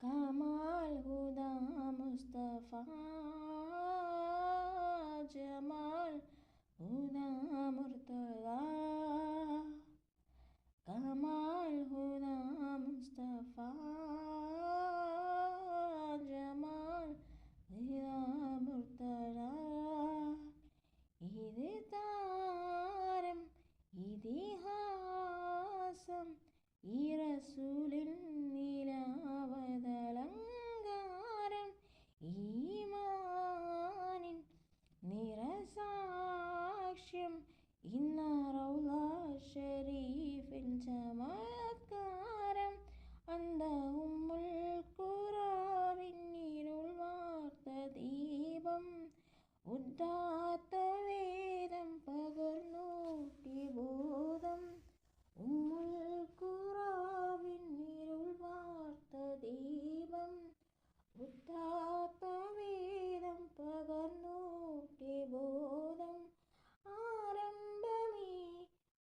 കമാൽ ഹുദ Mustafa Jamal ഹുദ മുർത്തദ കമാൽ ഹുദ Mustafa Jamal ഹുദ മുർത്തദ ഇത് താരം ഇതിഹാസം ഈ റസൂലിൻ നിലാവതലങ്കാരം ഈമാനിൻ നിറസാക്ഷ്യം ഇന്ന റൗള ഷരീഫിൻ ചമത്കാരം അന്ത ഉമ്മുൽ ഖുറാവിന്നിരുൾ വാർത്ത ദീപം ഉദ്ദാത്ത വേദം പകർന്നൂട്ടി ബോധം ഉമ്മുൽ ഖുറാവിന്നിരുൾ വാർത്ത ദീപം ഉദ്ദാത്ത വേദം പകർന്നൂട്ടി ബോധം ആരംഭമേ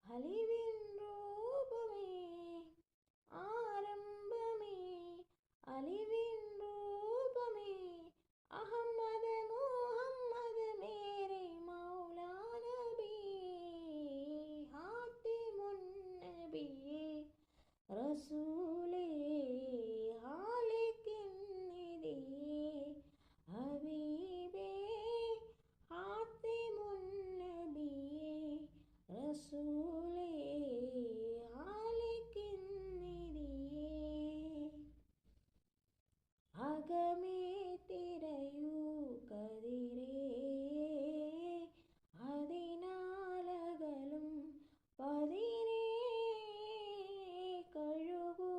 അലിവിൻ രൂപമേ ആരംഭമേ അലിവിൻ രൂപമേ അഹമ്മദ് മുഹമ്മദ് മേരെ മൗലാ നബി ഹാത്തിമുൻ നബിയേ റസൂലേ ഹാലിക്കിൻ നിധിയേ ഹബീബേ ഹാത്തിമുൻ നബിയേ റസൂലേ ഹാലിക്കിൻ നിധിയേ അകമേ തിരയൂ കതിരേ അതിനാലകലും പതിരേ കഴുകൂ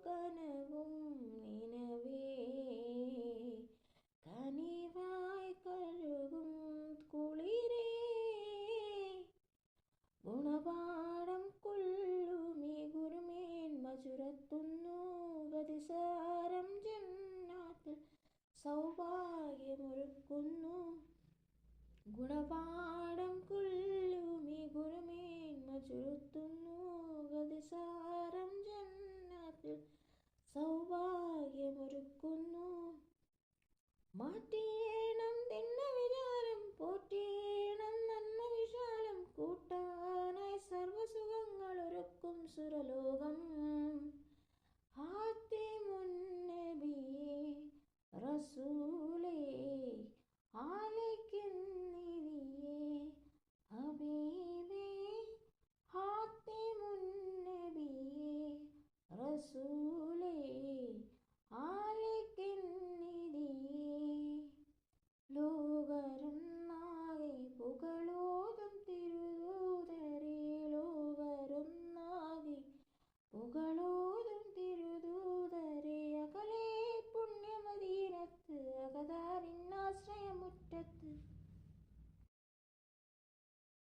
കനവും നിനവേ കനിവായി കഴുകും കുളിരേ ഗുണപാഠം കൊള്ളുമീ ഗുരുമേന്മ ചുരത്തുന്നു ഗതിസാരം ജന്നാത്തിൽ സൗഭാഗ്യമൊരുക്കുന്നു ഗുണപാഠം കൊള്ളുമീ ഗുരുമേന്മ ചുരത്തുന്നു ഗതിസാരം ജന്നാത്തിൽ സൗഭാഗ്യമൊരുക്കുന്നു മാറ്റിയേണം തിന്ന വിചാരം പോറ്റിയേണം നന്മ വിശാലം കൂട്ടാനായി സർവസുഖങ്ങൾ ഒരുക്കും സുരലോ